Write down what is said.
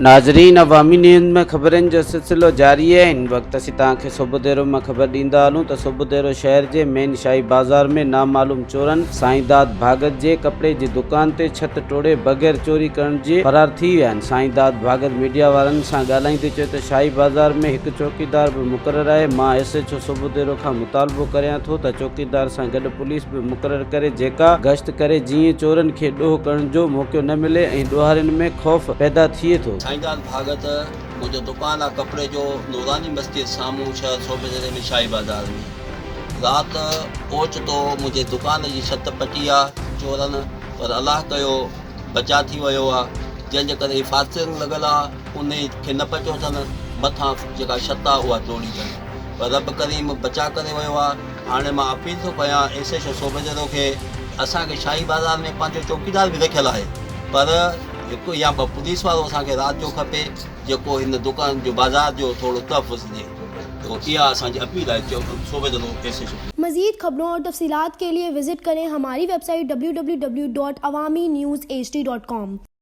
नाज़रीन, अवामी न्यूज़ में ख़बरनि जो सिलसिलो जारी है। इन वक्त असीं तव्हांखे सोभودेरो में ख़बर ॾींदा हलूं त सोभودेरो शहर जे मेन शाही बाज़ार में नामعلوم चोरन सائينداد ڀاڳت जे ڪپڙي जी दुकान ते छत टोड़े बग़ैर चोरी करण जे फरार थी विया आहिनि। सائينداد ڀاڳت मीडिया वारनि सां ॻाल्हाईंदे चयो त शाही बाज़ार में हिकु चौकीदार बि मुक़ररु आहे। मां SHO सोभودेरो खां मुतालबो करियां थो त चौकीदार सां गॾु पुलिस बि मुक़ररु करे जेका गश्त करे जीअं चोरनि खे ॾोह करण जो मौक़ो न मिले ऐं ॾोहारियुनि में ख़ौफ़ पैदा थिए थो। सائينداد ڀاڳت मुझे दुकान आहे कपड़े जो नूरानी मस्जिद साम्हूं शहर सोभوديرو में शाही बाज़ार में रात ओचितो मुझे दुकान जी छत पटी आहे चोरन, पर अलाह कयो बचा थी वियो आहे, जंहिंजे करे फासिंग लॻल आहे उन खे न पचो अथनि मथां जेका छत आहे उहा तोड़ी अथनि, पर रब करीम बचा करे वियो आहे। हाणे मां अपील थो कयां SHO सोभودेरो खे, असांखे शाही बाज़ार में पंहिंजो चौकीदार बि रखियलु आहे, पर हिकु या ॿ पुलिस वारो असांखे राति जो खपे जेको हिन दुकान जो बाज़ार जो थोड़ो तहफ़ुज़ ॾिए। तो इहा असांजी अपील आहे सोभودेरो SHO। मज़ीद खबरों और तफसीलात के लिए विजिट करें हमारी वेबसाइट www.awamiNewsHD.com।